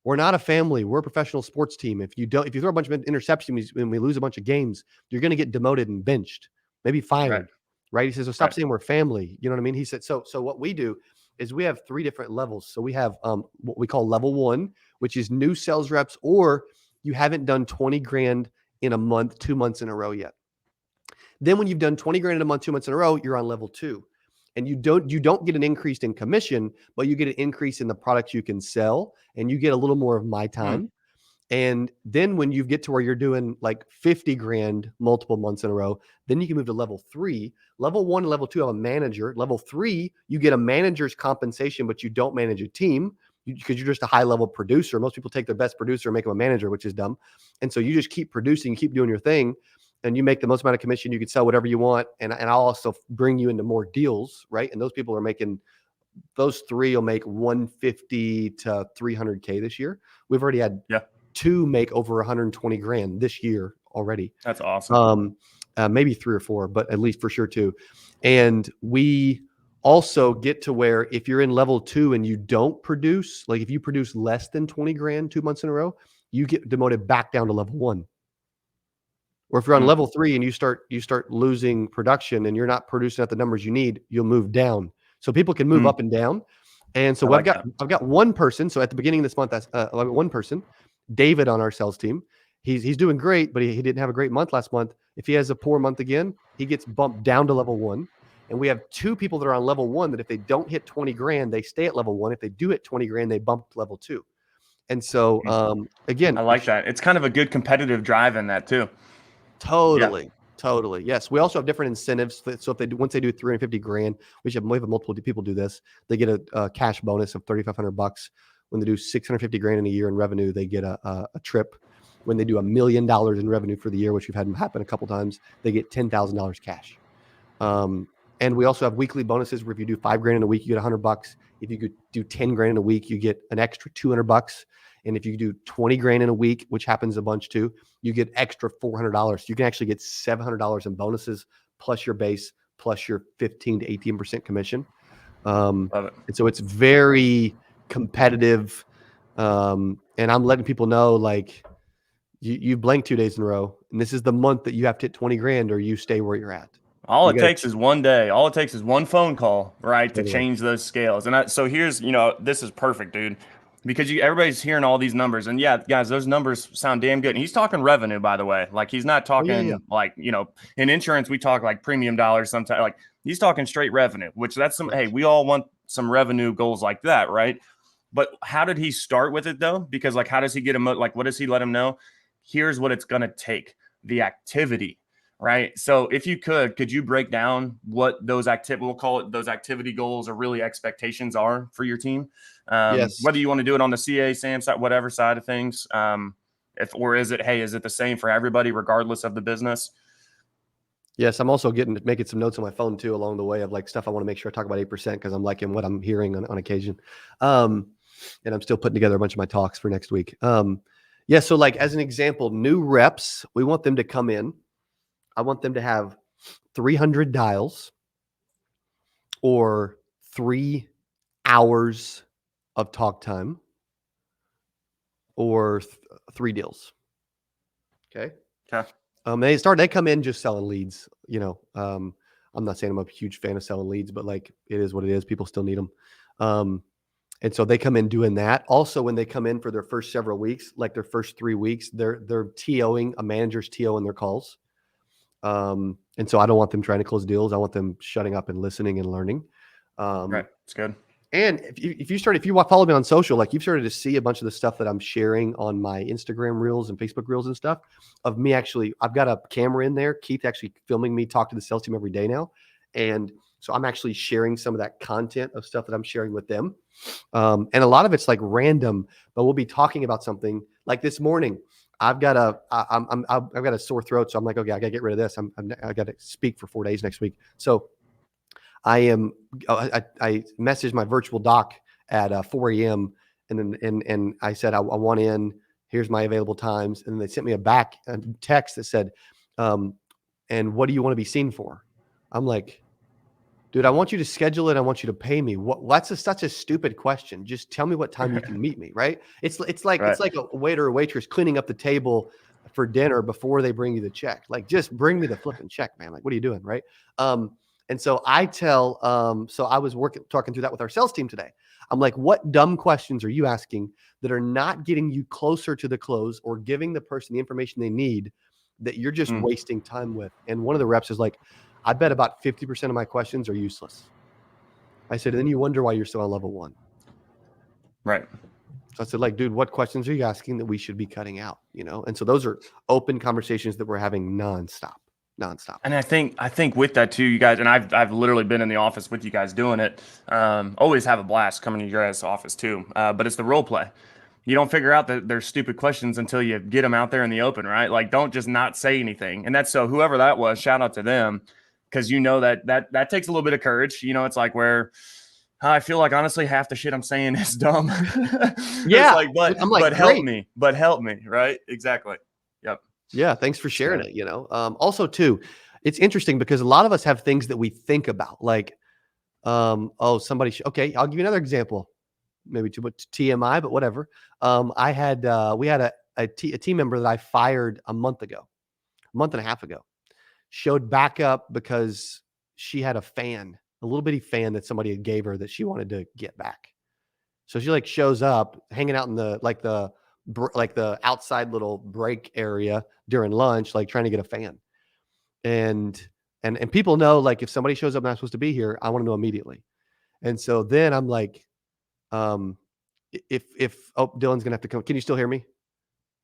We're not a family. We're a professional sports team. If you throw a bunch of interceptions and we lose a bunch of games, you're going to get demoted and benched, maybe fired. Right? He says, so stop saying we're family. You know what I mean? He said, so what we do is we have 3 different levels. So we have what we call level 1, which is new sales reps, or you haven't done 20 grand in a month, 2 months in a row yet. Then when you've done 20 grand in a month, 2 months in a row, you're on level 2. And you don't get an increase in commission, but you get an increase in the products you can sell, and you get a little more of my time. And then when you get to where you're doing like 50 grand multiple months in a row, then you can move to level 3. Level 1 and level 2 have a manager. Level 3, you get a manager's compensation, but you don't manage a team because you're just a high level producer. Most people take their best producer and make them a manager, which is dumb. And so you just keep producing, keep doing your thing, and you make the most amount of commission. You can sell whatever you want. And I'll also bring you into more deals, right? And those people are making, those 3 will make 150 to 300K this year. We've already had 2 make over 120 grand this year already. That's awesome. Maybe 3 or 4, but at least for sure 2. And we also get to where if you're in level 2 and you don't produce, like if you produce less than 20 grand 2 months in a row, you get demoted back down to level 1. Or if you're on level 3 and you start losing production and you're not producing at the numbers you need, you'll move down. So people can move up and down. And so I've got one person. So at the beginning of this month, one person, David, on our sales team. He's doing great, but he didn't have a great month last month. If he has a poor month again, he gets bumped down to level 1. And we have 2 people that are on level 1 that if they don't hit 20 grand, they stay at level 1. If they do hit 20 grand, they bump to level 2. And so again, I like that. It's kind of a good competitive drive in that too. Totally. Yes. We also have different incentives. So if once they do 350 grand, we have multiple people do this. They get a cash bonus of $3,500. When they do 650 grand in a year in revenue, they get a trip. When they do $1 million in revenue for the year, which we've had happen a couple times, they get $10,000 cash. And we also have weekly bonuses where if you do $5 grand in a week, you get $100. If you could do 10 grand in a week, you get an extra $200. And if you do 20 grand in a week, which happens a bunch too, you get extra $400. You can actually get $700 in bonuses plus your base, plus your 15 to 18% commission. Love it. And so it's very competitive. And I'm letting people know, like, you blank 2 days in a row, and this is the month that you have to hit 20 grand or you stay where you're at. All You it gotta- takes is one day. All it takes is one phone call, right, to Totally. change those scales. And so here's, this is perfect, dude, because everybody's hearing all these numbers. And yeah, guys, those numbers sound damn good. And he's talking revenue, by the way. Like, he's not talking like, in insurance, we talk like premium dollars sometimes. Like, he's talking straight revenue, which that's hey, we all want some revenue goals like that, right? But how did he start with it, though? Because, like, how does he get him? Like, what does he let him know? Here's what it's going to take: the activity, right? So if you could you break down what those we'll call it those activity goals or really expectations are for your team? Yes. Whether you want to do it on the CA, SAM side, whatever side of things. Or is it the same for everybody regardless of the business? Yes, I'm also making some notes on my phone too along the way of like stuff I want to make sure I talk about 8% because I'm liking what I'm hearing on occasion. And I'm still putting together a bunch of my talks for next week. Yeah, so like as an example, new reps, we want them to come in. I want them to have 300 dials or 3 hours of talk time or 3 deals. Okay. Okay. They come in just selling leads. I'm not saying I'm a huge fan of selling leads, but like it is what it is. People still need them. And so they come in doing that. Also, when they come in for their first several weeks, like their first 3 weeks, they're TOing, a manager's TOing their calls. And so I don't want them trying to close deals. I want them shutting up and listening and learning. Right. It's good. And if you follow me on social, like you've started to see a bunch of the stuff that I'm sharing on my Instagram reels and Facebook reels and stuff of me I've got a camera in there. Keith actually filming me talk to the sales team every day now. And so I'm actually sharing some of that content of stuff that I'm sharing with them. And a lot of it's like random, but we'll be talking about something like this morning. I've got a sore throat. So I'm like, okay, I gotta get rid of this. I got to speak for 4 days next week. So I messaged my virtual doc at 4 a.m. and I said, I want in, here's my available times. And they sent me a text that said, and what do you want to be seen for? I'm like, dude, I want you to schedule it. I want you to pay me. That's such a stupid question. Just tell me what time you can meet me. Right. It's like a waiter or waitress cleaning up the table for dinner before they bring you the check. Like, just bring me the flipping check, man. Like, what are you doing? Right. And so I so I was talking through that with our sales team today. I'm like, what dumb questions are you asking that are not getting you closer to the close or giving the person the information they need that you're just wasting time with? And one of the reps is like, I bet about 50% of my questions are useless. I said, and then you wonder why you're still on level 1. Right. So I said, like, dude, what questions are you asking that we should be cutting out? And so those are open conversations that we're having nonstop. And I think with that too, you guys, and I've literally been in the office with you guys doing it. Always have a blast coming to your guys' office too. But it's the role play. You don't figure out that there's stupid questions until you get them out there in the open, right? Like, don't just not say anything. And that's so whoever that was, shout out to them, because that takes a little bit of courage. It's like where I feel like honestly half the shit I'm saying is dumb. Yeah, it's like, but help me, right? Exactly. Yep. Yeah, thanks for sharing it. Also too, it's interesting because a lot of us have things that we think about, like, somebody. Okay, I'll give you another example. Maybe too much TMI, but whatever. We had a team member that I fired a month and a half ago. Showed back up because she had a little bitty fan that somebody had gave her that she wanted to get back. So she shows up hanging out in the outside little break area during lunch, trying to get a fan. And people know, if somebody shows up not supposed to be here, I want to know immediately. And so then I'm like, if Dylan's gonna have to come, can you still hear me?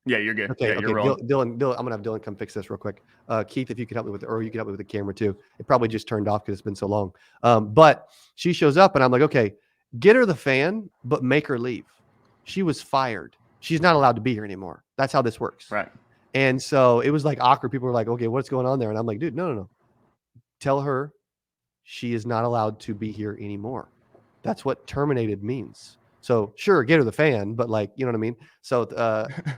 Yeah, you're good. Okay, yeah, okay. You're rolling. Dylan, I'm gonna have Dylan come fix this real quick. Keith, if you could help me or you could help me with the camera too. It probably just turned off because it's been so long. But she shows up and I'm like, okay, get her the fan, but make her leave. she was fired. She's not allowed to be here anymore. That's how this works. Right. And so it was like awkward. People were like, okay, what's going on there? And I'm like, dude, no. Tell her she is not allowed to be here anymore. That's what terminated means. So sure, get her the fan, but like, you know what I mean? So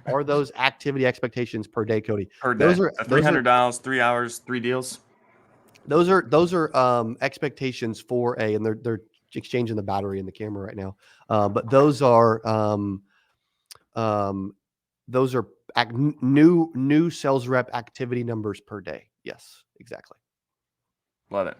are those activity expectations per day, Cody? Per day. Those are $300, 3 hours, 3 deals. Those are expectations for and they're exchanging the battery in the camera right now. But those are new sales rep activity numbers per day. Yes, exactly. Love it.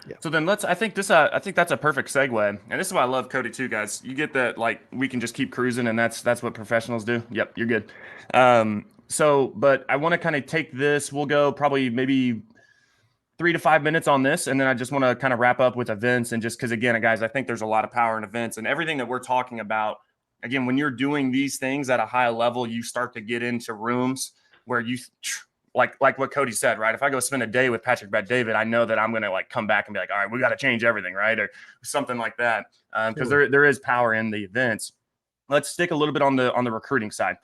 Yeah. So then I think that's a perfect segue. And this is why I love Cody too, guys. You get that, like, we can just keep cruising, and that's what professionals do. Yep, you're good. But I want to kind of take this. We'll go probably maybe 3 to 5 minutes on this, and then I just want to kind of wrap up with events. And just because, again, guys, I think there's a lot of power in events, and everything that we're talking about. Again, when you're doing these things at a high level, you start to get into rooms where you like what Cody said, right? If I go spend a day with Patrick Bet-David, I know that I'm going to like come back and be like, all right, we got to change everything, right? Or something like that. Because there is power in the events. Let's stick a little bit on the recruiting side.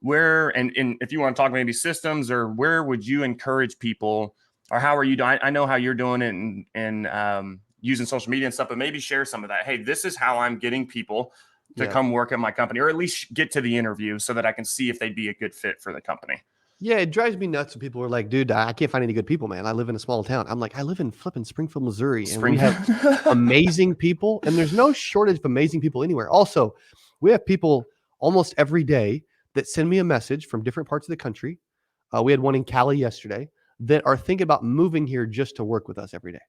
Where and if you want to talk maybe systems, or where would you encourage people, or how are you doing? I know how you're doing it and using social media and stuff, but maybe share some of that. Hey, this is how I'm getting people to come work at my company, or at least get to the interview so that I can see if they'd be a good fit for the company. Yeah, it drives me nuts when people are like, dude, I can't find any good people, man. I live in a small town. I'm like, I live in flipping Springfield, Missouri, and we have amazing people, and there's no shortage of amazing people anywhere. Also, we have people almost every day that send me a message from different parts of the country. We had one in Cali yesterday that are thinking about moving here just to work with us every day.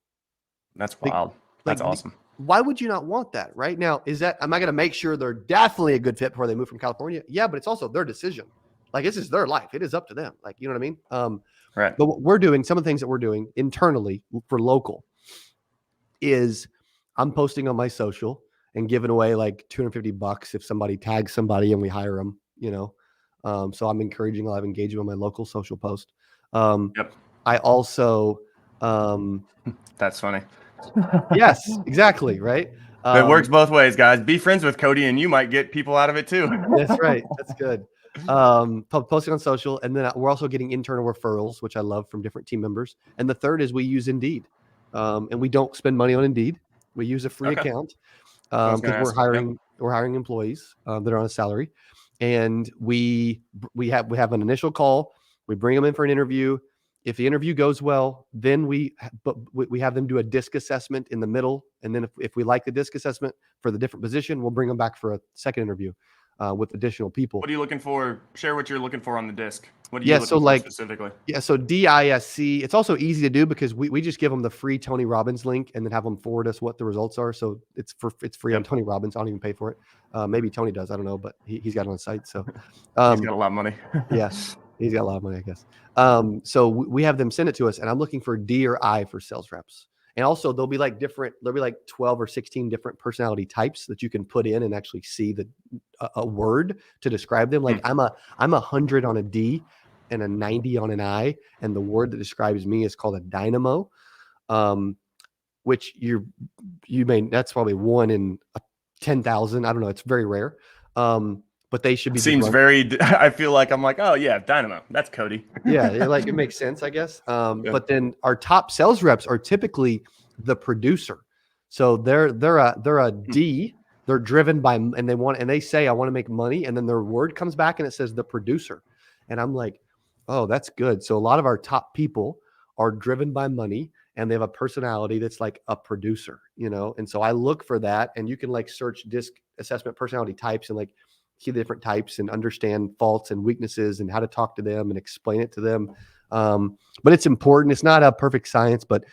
That's wild. That's awesome. Why would you not want that right now? Am I going to make sure they're definitely a good fit before they move from California? Yeah, but it's also their decision. Like, this is their life. It is up to them. Like, you know what I mean? Right. But what we're doing, some of the things that we're doing internally for local is I'm posting on my social and giving away like $250 if somebody tags somebody and we hire them, you know? So I'm encouraging a lot of engagement on my local social post. Yep. I also, that's funny. Yes, exactly. Right. It works both ways, guys. Be friends with Cody and you might get people out of it too. That's right. That's good. Posting on social. And then we're also getting internal referrals, which I love, from different team members. And the third is we use Indeed. And we don't spend money on Indeed. We use a free account because we're hiring employees that are on a salary. And we have an initial call. We bring them in for an interview. If the interview goes well, then we have them do a DISC assessment in the middle. And then if we like the DISC assessment for the different position, we'll bring them back for a second interview with additional people. What are you looking for? Share what you're looking for on the DISC. What are you looking for specifically? Yeah, so DISC, it's also easy to do because we just give them the free Tony Robbins link and then have them forward us what the results are. So it's free on Tony Robbins. I don't even pay for it. Maybe Tony does. I don't know, but he's got it on the site. So he's got a lot of money. Yes. He's got a lot of money, I guess. So we have them send it to us, and I'm looking for D or I for sales reps. And also there'll be like 12 or 16 different personality types that you can put in and actually see a word to describe them. Like I'm 100 on a D and a 90 on an I, and the word that describes me is called a dynamo, which that's probably 1 in 10,000. I don't know. It's very rare. But they should be. Seems very. I feel like I'm like, oh yeah, dynamo. That's Cody. Yeah, like it makes sense, I guess. But then our top sales reps are typically the producer. So they're a D. They're driven by, and they say, I want to make money, and then their word comes back and it says the producer, and I'm like, oh, that's good. So a lot of our top people are driven by money, and they have a personality that's like a producer, you know. And so I look for that, and you can like search DISC assessment personality types and like see the different types and understand faults and weaknesses and how to talk to them and explain it to them. But it's important. It's not a perfect science, but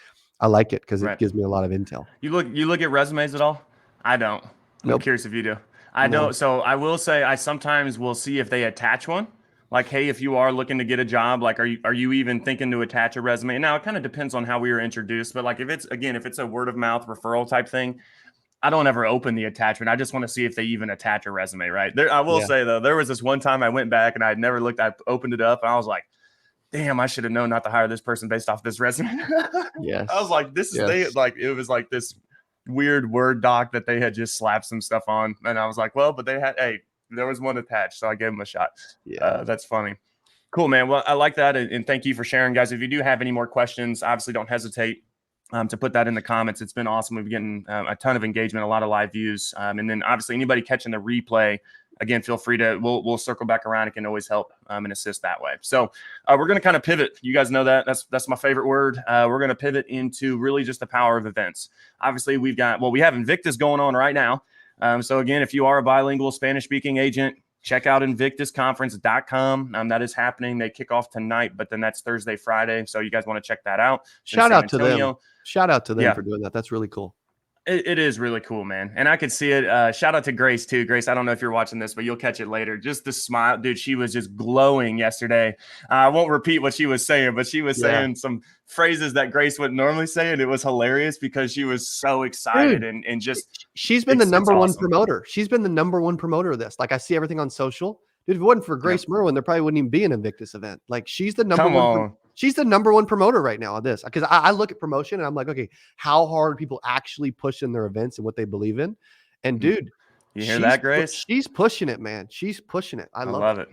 I like it because it gives me a lot of intel. You look at resumes at all? I don't. I'm curious if you do. I don't. So I will say I sometimes will see if they attach one. Like, hey, if you are looking to get a job, like, are you even thinking to attach a resume? Now it kind of depends on how we were introduced, but like if it's a word of mouth referral type thing, I don't ever open the attachment. I just want to see if they even attach a resume, right? I will say, though, there was this one time I went back and I had never looked. I opened it up and I was like, damn, I should have known not to hire this person based off this resume. Yes. I was like, it was like this weird Word doc that they had just slapped some stuff on. And I was like, well, but there was one attached, so I gave him a shot. Yeah. That's funny. Cool, man. Well, I like that, and thank you for sharing, guys. If you do have any more questions, obviously don't hesitate to put that in the comments. It's been awesome. We've been getting a ton of engagement, a lot of live views, and then obviously anybody catching the replay, again, feel free to, we'll circle back around. It can always help and assist that way. So we're going to kind of pivot. You guys know that. That's my favorite word. We're going to pivot into really just the power of events. Obviously, we have Invictus going on right now. So again, if you are a bilingual Spanish-speaking agent, check out invictusconference.com. That is happening. They kick off tonight, but then that's Thursday, Friday. So you guys want to check that out. Shout out to them. Shout out to them for doing that. That's really cool. It is really cool, man. And I could see it. Shout out to Grace too. Grace, I don't know if you're watching this, but you'll catch it later. Just the smile, dude. She was just glowing yesterday. I won't repeat what she was saying, but she was saying some phrases that Grace wouldn't normally say. And it was hilarious because she was so excited and just, she's been the number one promoter. She's been the number one promoter of this. Like I see everything on social. Dude, if it wasn't for Grace Merwin, there probably wouldn't even be an Invictus event. Like she's the number one. She's the number one promoter right now on this because I look at promotion and I'm like, okay, how hard are people actually pushing their events and what they believe in? And dude, you hear that, Grace? She's pushing it, man. She's pushing it. I love it.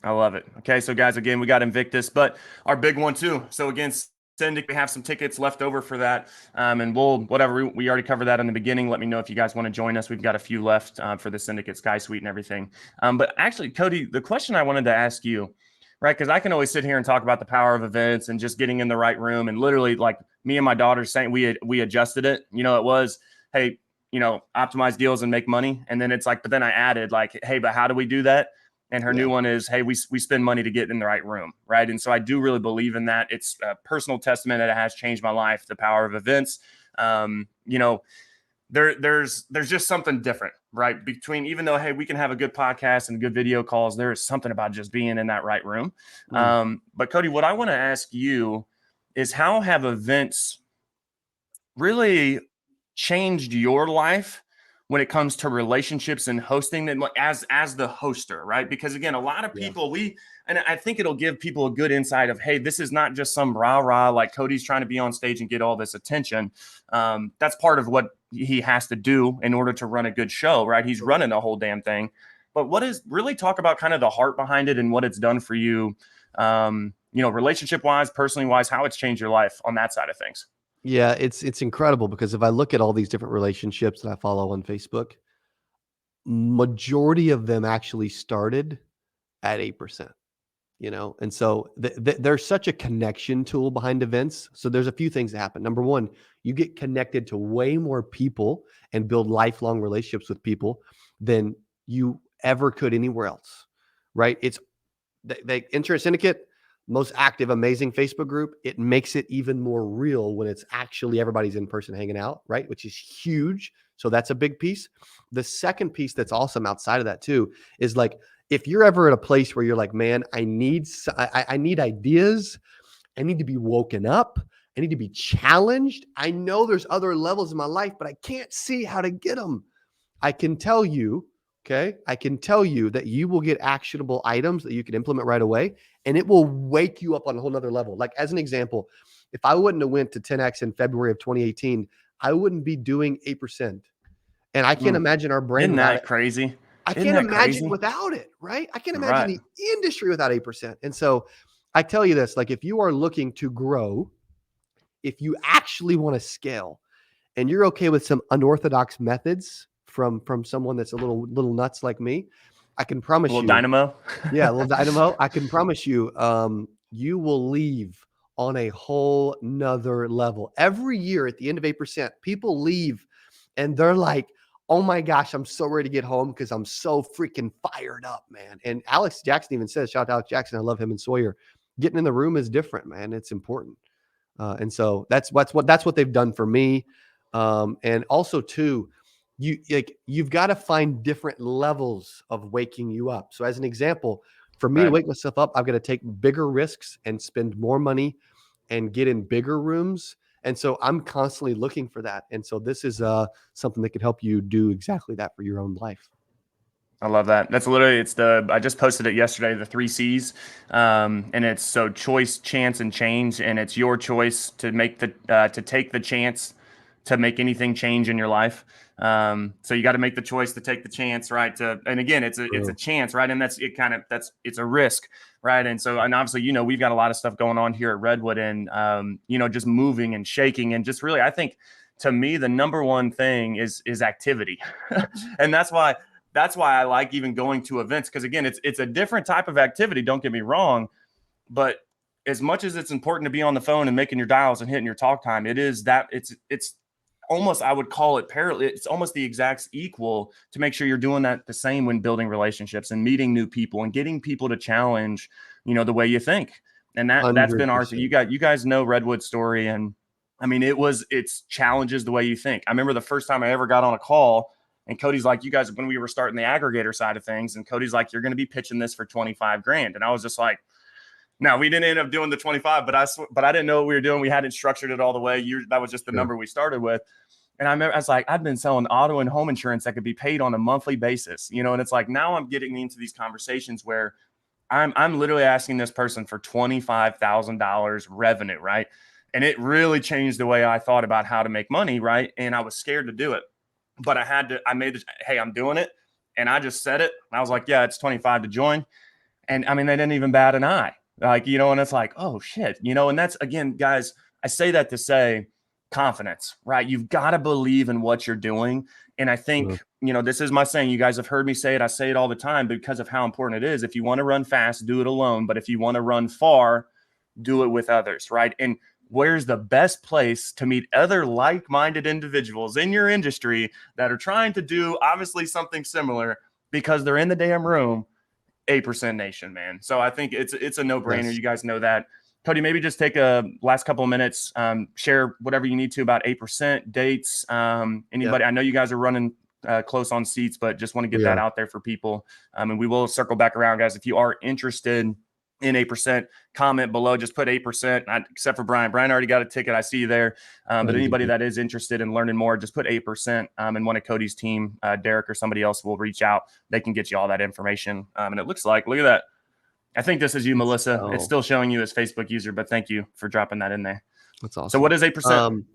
I love it. Okay, so guys, again, we got Invictus, but our big one too. So again, Syndic, we have some tickets left over for that, and we already covered that in the beginning. Let me know if you guys want to join us. We've got a few left for the Syndicate Sky Suite and everything. But actually, Cody, the question I wanted to ask you. Right, because I can always sit here and talk about the power of events and just getting in the right room. And literally, like me and my daughter saying, we adjusted it. You know, it was, hey, optimize deals and make money. And then it's like, but then I added like, hey, but how do we do that? And her new one is, hey, we spend money to get in the right room, right? And so I do really believe in that. It's a personal testament that it has changed my life. The power of events. There's just something different, right? Between, even though, hey, we can have a good podcast and good video calls, there is something about just being in that right room. But Cody, what I want to ask you is, how have events really changed your life when it comes to relationships and hosting them as the hoster, right? Because again, a lot of people, and I think it'll give people a good insight of, hey, this is not just some rah-rah, like Cody's trying to be on stage and get all this attention. That's part of what he has to do in order to run a good show, right? He's running the whole damn thing. But really talk about kind of the heart behind it and what it's done for you, relationship-wise, personally-wise, how it's changed your life on that side of things. Yeah, it's incredible because if I look at all these different relationships that I follow on Facebook, majority of them actually started at 8%, and so there's such a connection tool behind events. So there's a few things that happen. Number one, you get connected to way more people and build lifelong relationships with people than you ever could anywhere else, right? It's they enter a syndicate. Most active, amazing Facebook group. It makes it even more real when it's actually everybody's in person hanging out, right? Which is huge. So that's a big piece. The second piece that's awesome outside of that too is like, if you're ever at a place where you're like, man, I need ideas. I need to be woken up. I need to be challenged. I know there's other levels in my life, but I can't see how to get them. I can tell you that you will get actionable items that you can implement right away, and it will wake you up on a whole nother level. Like as an example, if I wouldn't have went to 10X in February of 2018, I wouldn't be doing 8%. And I can't imagine our brand. Isn't that crazy? I can't imagine without it, right? I can't imagine the industry without 8%. And so I tell you this, like if you are looking to grow, if you actually want to scale, and you're okay with some unorthodox methods from someone that's a little nuts like me, I can promise you. A little dynamo. Yeah, a little dynamo. I can promise you, you will leave on a whole nother level. Every year at the end of 8%, people leave and they're like, oh my gosh, I'm so ready to get home because I'm so freaking fired up, man. And Alex Jackson even says, shout out to Alex Jackson, I love him and Sawyer. Getting in the room is different, man. It's important. And so that's what they've done for me. And also too, you've got to find different levels of waking you up. So as an example, for me to wake myself up, I've got to take bigger risks and spend more money and get in bigger rooms. And so I'm constantly looking for that. And so this is something that could help you do exactly that for your own life. I love that. That's literally, I just posted it yesterday, the 3 C's. And it's choice, chance, and change. And it's your choice to take the chance to make anything change in your life. So you got to make the choice to take the chance, right? And again, it's a chance, right? And it's a risk, right? And so, and obviously, we've got a lot of stuff going on here at Redwood, and just moving and shaking, and just really, I think, to me, the number one thing is activity, and that's why I like even going to events, because again, it's a different type of activity. Don't get me wrong, but as much as it's important to be on the phone and making your dials and hitting your talk time, it's almost, I would call it parallel. It's almost the exact equal to make sure you're doing that the same when building relationships and meeting new people and getting people to challenge, the way you think. And that's been our thing. You guys know Redwood's story. And I mean, it's challenges the way you think. I remember the first time I ever got on a call, and Cody's like, you guys, when we were starting the aggregator side of things, and Cody's like, you're going to be pitching this for $25,000. And I was just like, no, we didn't end up doing the 25, but I didn't know what we were doing. We hadn't structured it all the way. That was just the number we started with. And I remember, I was like, I've been selling auto and home insurance that could be paid on a monthly basis, and it's like, now I'm getting into these conversations where I'm literally asking this person for $25,000 revenue, right? And it really changed the way I thought about how to make money, right? And I was scared to do it, but hey, I'm doing it. And I just said it. I was like, yeah, it's 25 to join. And I mean, they didn't even bat an eye, and it's like, oh shit, and that's, again, guys, I say that to say, confidence, right? You've got to believe in what you're doing. And I think, this is my saying. You guys have heard me say it. I say it all the time because of how important it is. If you want to run fast, do it alone. But if you want to run far, do it with others, right? And where's the best place to meet other like-minded individuals in your industry that are trying to do obviously something similar, because they're in the damn room? 8% Nation, man. So I think it's a no-brainer. Yes. You guys know that. Cody, maybe just take a last couple of minutes, share whatever you need to about 8%, dates, anybody. I know you guys are running close on seats, but just want to get that out there for people. And we will circle back around, guys. If you are interested in 8%, comment below, just put 8%, except for Brian. Brian already got a ticket. I see you there. But anybody that is interested in learning more, just put 8%. And one of Cody's team, Derek or somebody else, will reach out. They can get you all that information. And it looks like, look at that. I think this is you, Melissa. It's still showing you as Facebook user, but thank you for dropping that in there. That's awesome. So what is 8%?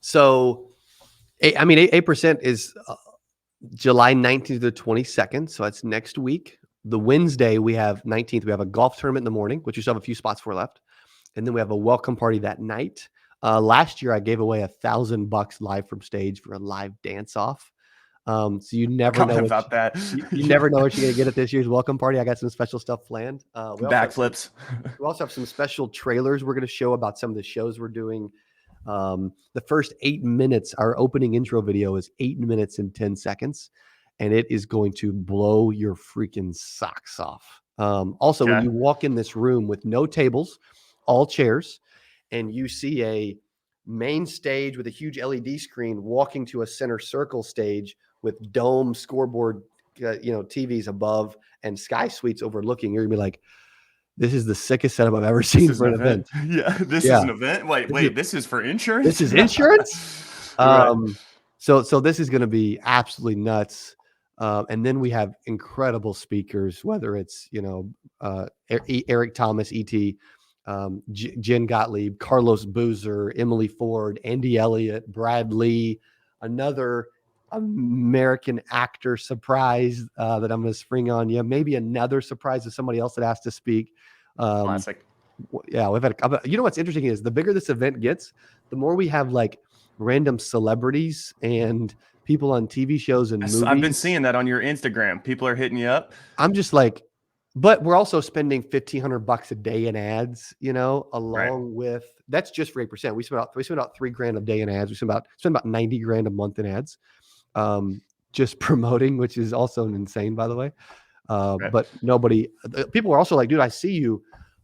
So 8% is July 19th to the 22nd. So that's next week. The Wednesday, we have 19th, we have a golf tournament in the morning, which we still have a few spots for left. And then we have a welcome party that night. Last year, I gave away $1,000 live from stage for a live dance off. So you never know about that. You never know what you're going to get at this year's welcome party. I got some special stuff planned. Backflips. We also have some special trailers we're going to show about some of the shows we're doing. The first 8 minutes, our opening intro video is 8 minutes and 10 seconds. And it is going to blow your freaking socks off. Also, when you walk in this room with no tables, all chairs, and you see a main stage with a huge LED screen walking to a center circle stage with dome scoreboard, TVs above and sky suites overlooking, you're gonna be like, this is the sickest setup I've ever seen for an event. Yeah, this is an event. Wait, this is for insurance? This is insurance? Right. So this is going to be absolutely nuts. And then we have incredible speakers, whether it's, Eric Thomas, E.T., Jen Gottlieb, Carlos Boozer, Emily Ford, Andy Elliott, Brad Lee, another American actor surprise that I'm going to spring on you. Maybe another surprise of somebody else that has to speak. Classic. Yeah, we've had. What's interesting is the bigger this event gets, the more we have like random celebrities and people on TV shows and movies. I've been seeing that on your Instagram. People are hitting you up. I'm just like, but we're also spending $1,500 a day in ads, along with, that's just for 8%. We spend about $3,000 a day in ads. We spend about $90,000 a month in ads, just promoting, which is also insane, by the way. But people are also like, dude, I see you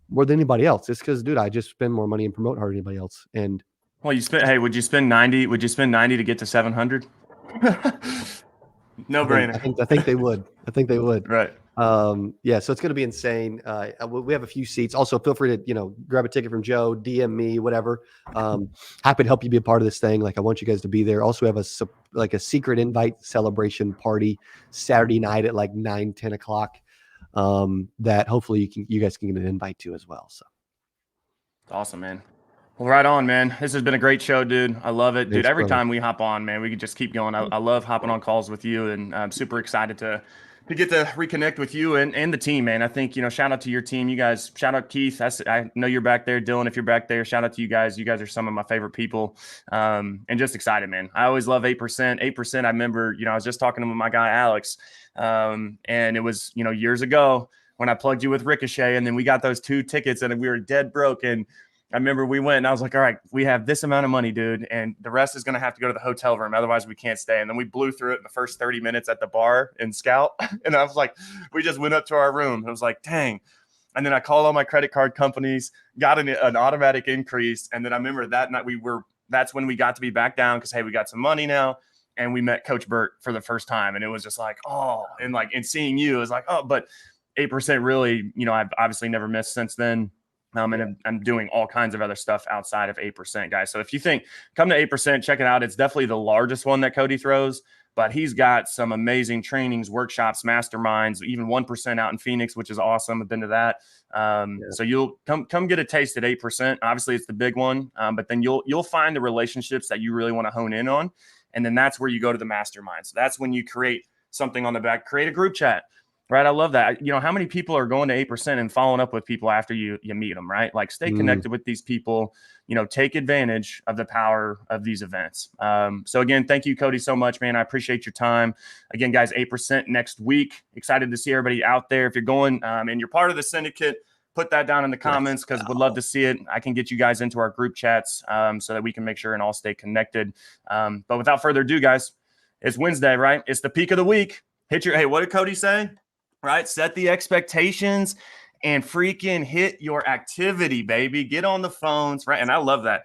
more than anybody else. It's because, dude, I just spend more money and promote harder than anybody else. And well, would you spend 90? Would you spend 90 to get to 700? No brainer. I think they would. Right. So it's going to be insane. We have a few seats. Also, feel free to, grab a ticket from Joe, DM me, whatever. Happy to help you be a part of this thing. Like, I want you guys to be there. Also, we have a secret invite celebration party Saturday night at like 9-10 o'clock. That hopefully you guys can get an invite to as well. So awesome, man. Well, right on, man. This has been a great show, dude. I love it, dude. Thanks, Every brother. time we hop on, man, we could just keep going. I love hopping on calls with you, and I'm super excited to get to reconnect with you and the team, man. I think, shout out to your team. You guys, shout out Keith. I know you're back there. Dylan, if you're back there, shout out to you guys. You guys are some of my favorite people. And just excited, man. I always love 8%. 8%. I remember, I was just talking to my guy, Alex. And it was, years ago when I plugged you with Ricochet, and then we got those 2 tickets and we were dead broke. And I remember we went and I was like, all right, we have this amount of money, dude, and the rest is going to have to go to the hotel room. Otherwise, we can't stay. And then we blew through it in the first 30 minutes at the bar in Scout. And I was like, we just went up to our room. I was like, dang. And then I called all my credit card companies, got an automatic increase. And then I remember that night that's when we got to be back down because, hey, we got some money now. And we met Coach Burt for the first time. And it was just like, oh, and seeing you, it was like, oh, but 8% really, I've obviously never missed since then. And I'm doing all kinds of other stuff outside of 8%, guys. So if you think, come to 8%, check it out. It's definitely the largest one that Cody throws, but he's got some amazing trainings, workshops, masterminds, even 1% out in Phoenix, which is awesome. I've been to that. So you'll come get a taste at 8%. Obviously, it's the big one, but then you'll find the relationships that you really want to hone in on. And then that's where you go to the mastermind. So that's when you create something on the back, create a group chat. Right. I love that. How many people are going to 8% and following up with people after you meet them, right? Like stay connected with these people, take advantage of the power of these events. So again, thank you, Cody, so much, man. I appreciate your time. Again, guys, 8% next week. Excited to see everybody out there. If you're going and you're part of the syndicate, put that down in the comments because would love to see it. I can get you guys into our group chats so that we can make sure and all stay connected. But without further ado, guys, it's Wednesday, right? It's the peak of the week. Hey, what did Cody say? Right? Set the expectations and freaking hit your activity, baby. Get on the phones, right? And I love that.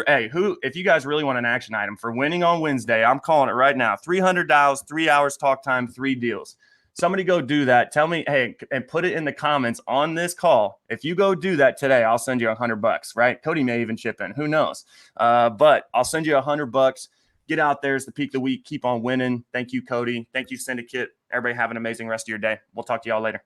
Hey, if you guys really want an action item for winning on Wednesday, I'm calling it right now. 300 dials, 3 hours talk time, 3 deals. Somebody go do that. Tell me, hey, and put it in the comments on this call. If you go do that today, I'll send you $100, right? Cody may even chip in. Who knows? But I'll send you $100. Get out there. It's the peak of the week. Keep on winning. Thank you, Cody. Thank you, Syndicate. Everybody have an amazing rest of your day. We'll talk to y'all later.